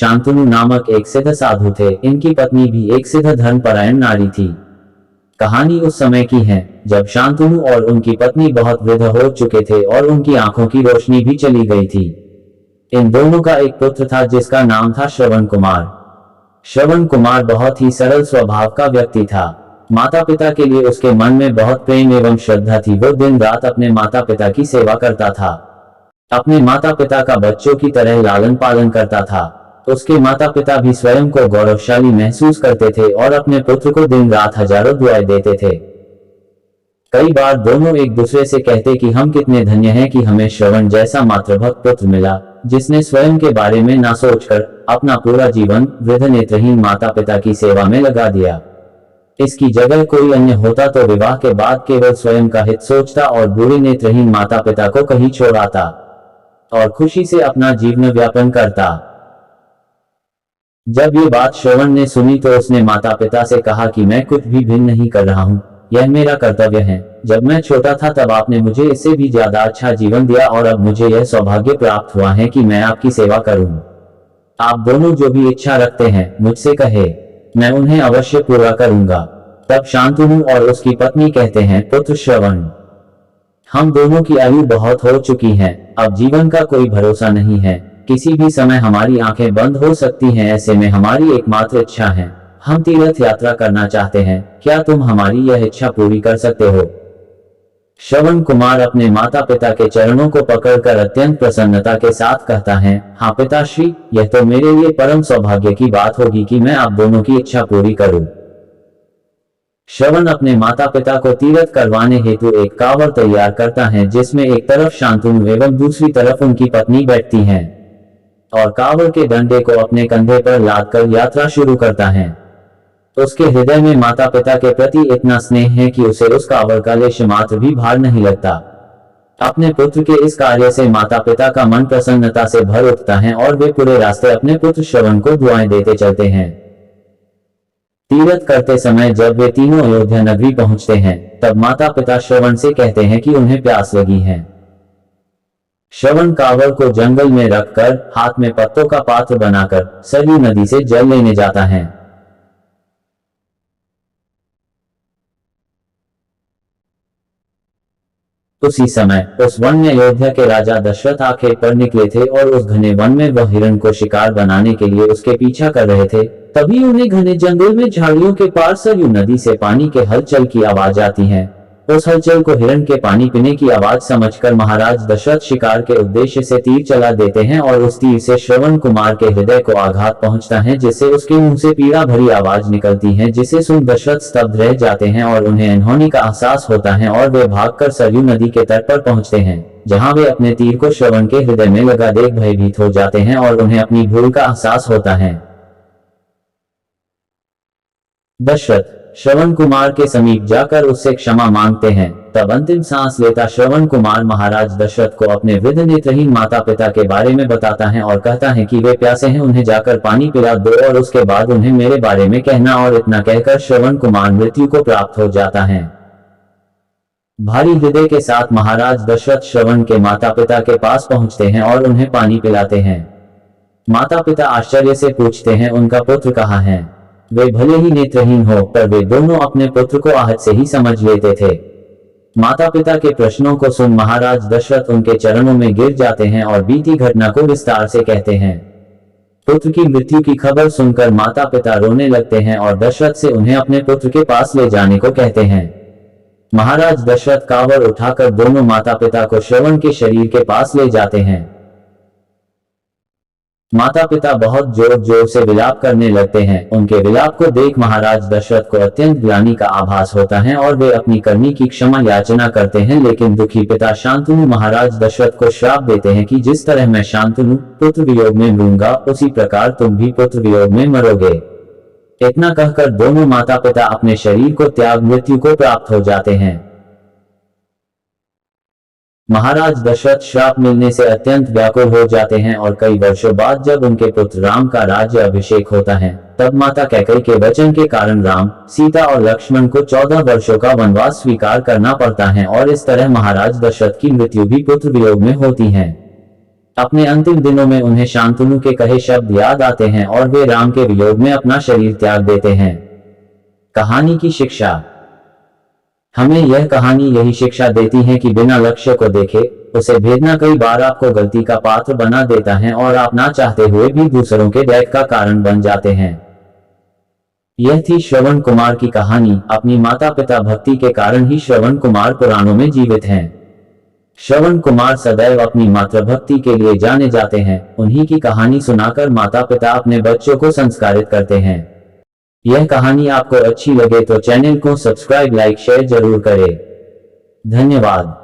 शांतनु नामक एक सिद्ध साधु थे। इनकी पत्नी भी एक सिद्ध धर्मपरायण नारी थी। कहानी उस समय की है जब शांतनु और उनकी पत्नी बहुत वृद्ध हो चुके थे और उनकी आंखों की रोशनी भी चली गई थी। इन दोनों का एक पुत्र था जिसका नाम था श्रवण कुमार। श्रवण कुमार बहुत ही सरल स्वभाव का व्यक्ति था। माता पिता के लिए उसके मन में बहुत प्रेम एवं श्रद्धा थी। वो दिन रात अपने माता पिता की सेवा करता था। अपने माता पिता का बच्चों की तरह लालन पालन करता था। उसके माता पिता भी स्वयं को गौरवशाली महसूस करते थे और अपने पुत्र को दिन रात हजारों दुआएं देते थे। कई बार दोनों एक दूसरे से कहते कि हम कितने धन्य हैं कि हमें श्रवण जैसा मातृभक्त पुत्र मिला, जिसने स्वयं के बारे में ना सोचकर अपना पूरा जीवन वृद्ध नेत्रहीन माता पिता की सेवा में लगा दिया। इसकी जगह कोई अन्य होता तो विवाह के बाद केवल स्वयं का हित सोचता और बुरे नेत्रहीन माता पिता को कहीं छोड़ आता और खुशी से अपना जीवन व्यापन करता। जब ये बात श्रवण ने सुनी तो उसने माता पिता से कहा कि मैं कुछ भी भिन्न नहीं कर रहा हूँ, यह मेरा कर्तव्य है। जब मैं छोटा था तब आपने मुझे इससे भी ज्यादा अच्छा जीवन दिया और अब मुझे यह सौभाग्य प्राप्त हुआ है कि मैं आपकी सेवा करूं। आप दोनों जो भी इच्छा रखते हैं मुझसे कहे, मैं उन्हें अवश्य पूरा करूंगा। तब शांतनु और उसकी पत्नी कहते हैं, पुत्र श्रवण, हम दोनों की आयु बहुत हो चुकी है, अब जीवन का कोई भरोसा नहीं है, किसी भी समय हमारी आंखें बंद हो सकती हैं। ऐसे में हमारी एकमात्र इच्छा है, हम तीर्थ यात्रा करना चाहते हैं, क्या तुम हमारी यह इच्छा पूरी कर सकते हो? श्रवण कुमार अपने माता पिता के चरणों को पकड़कर अत्यंत प्रसन्नता के साथ कहता है, हाँ पिताश्री, यह तो मेरे लिए परम सौभाग्य की बात होगी कि मैं आप दोनों की इच्छा पूरी करूं। श्रवण अपने माता पिता को तीर्थ करवाने हेतु एक कांवड़ तैयार करता है जिसमें एक तरफ शांतनु एवं दूसरी तरफ उनकी पत्नी बैठती हैं और कांवड़ के डंडे को अपने कंधे पर लादकर यात्रा शुरू करता है। उसके हृदय में माता पिता के प्रति इतना स्नेह है कि उसे उस कांवड़ का लेश मात्र भी भार नहीं लगता। अपने पुत्र के इस कार्य से माता पिता का मन प्रसन्नता से भर उठता है और वे पूरे रास्ते अपने पुत्र श्रवण को दुआएं देते चलते हैं। तीर्थ करते समय जब वे तीनों अयोध्या नगरी पहुंचते हैं तब माता पिता श्रवण से कहते हैं कि उन्हें प्यास लगी है। श्रवण कांवड़ को जंगल में रखकर हाथ में पत्तों का पात्र बनाकर सरयू नदी से जल लेने जाता है। उसी समय उस वन में अयोध्या के राजा दशरथ आखेट पर निकले थे और उस घने वन में वह हिरण को शिकार बनाने के लिए उसके पीछा कर रहे थे। तभी उन्हें घने जंगल में झाड़ियों के पार सरयू नदी से पानी के हलचल की आवाज आती है। उस हलचल को हिरण के पानी पीने की आवाज समझकर महाराज दशरथ शिकार के उद्देश्य से तीर चला देते हैं और उस तीर से श्रवण कुमार के हृदय को आघात पहुंचता है, जिससे उसके मुंह से पीड़ा भरी आवाज निकलती है, जिसे सुन दशरथ स्तब्ध रह जाते हैं और उन्हें अनहोनी का एहसास होता है और वे भागकर सरयू नदी के तट पर पहुंचते हैं, जहां वे अपने तीर को श्रवण के हृदय में लगा देख भयभीत हो जाते हैं और उन्हें अपनी भूल का एहसास होता है। दशरथ श्रवण कुमार के समीप जाकर उससे क्षमा मांगते हैं। तब अंतिम सांस लेता श्रवण कुमार महाराज दशरथ को अपने वृद्ध नेत्रहीन माता पिता के बारे में बताता है और कहता है कि वे प्यासे हैं, उन्हें जाकर पानी पिला दो और उसके बाद उन्हें मेरे बारे में कहना। और इतना कहकर श्रवण कुमार मृत्यु को प्राप्त हो जाता है। भारी हृदय के साथ महाराज दशरथ श्रवण के माता पिता के पास पहुंचते हैं और उन्हें पानी पिलाते हैं। माता पिता आश्चर्य से पूछते हैं, उनका पुत्र कहाँ है? वे भले ही नेत्रहीन हो पर वे दोनों अपने पुत्र को आहत से ही समझ लेते थे। माता पिता के प्रश्नों को सुन महाराज दशरथ उनके चरणों में गिर जाते हैं और बीती घटना को विस्तार से कहते हैं। पुत्र की मृत्यु की खबर सुनकर माता पिता रोने लगते हैं और दशरथ से उन्हें अपने पुत्र के पास ले जाने को कहते हैं। महाराज दशरथ कांवड़ उठाकर दोनों माता पिता को श्रवण के शरीर के पास ले जाते हैं। माता पिता बहुत जोर जोर से विलाप करने लगते हैं। उनके विलाप को देख महाराज दशरथ को अत्यंत ग्लानि का आभास होता है और वे अपनी करनी की क्षमा याचना करते हैं, लेकिन दुखी पिता शांतनु महाराज दशरथ को श्राप देते हैं कि जिस तरह मैं शांतनु पुत्र वियोग में मरूंगा उसी प्रकार तुम भी पुत्र वियोग में मरोगे। इतना कहकर दोनों माता पिता अपने शरीर को त्याग मृत्यु को प्राप्त हो जाते हैं। महाराज दशरथ श्राप मिलने से अत्यंत व्याकुल हो जाते हैं और कई वर्षों बाद जब उनके पुत्र राम का राज्य अभिषेक होता है तब माता कैकेयी के वचन के कारण राम, सीता और लक्ष्मण को 14 वर्षों का वनवास स्वीकार करना पड़ता है और इस तरह महाराज दशरथ की मृत्यु भी पुत्र वियोग में होती है। अपने अंतिम दिनों में उन्हें शांतनु के कहे शब्द याद आते हैं और वे राम के वियोग में अपना शरीर त्याग देते हैं। कहानी की शिक्षा। हमें यह कहानी यही शिक्षा देती है कि बिना लक्ष्य को देखे उसे भेदना कई बार आपको गलती का पात्र बना देता है और आप ना चाहते हुए भी दूसरों के दैत का कारण बन जाते हैं। यह थी श्रवण कुमार की कहानी। अपनी माता पिता भक्ति के कारण ही श्रवण कुमार पुराणों में जीवित हैं। श्रवण कुमार सदैव अपनी मातृभक्ति के लिए जाने जाते हैं। उन्हीं की कहानी सुनाकर माता पिता अपने बच्चों को संस्कारित करते हैं। यह कहानी आपको अच्छी लगे तो चैनल को सब्सक्राइब लाइक शेयर जरूर करें। धन्यवाद।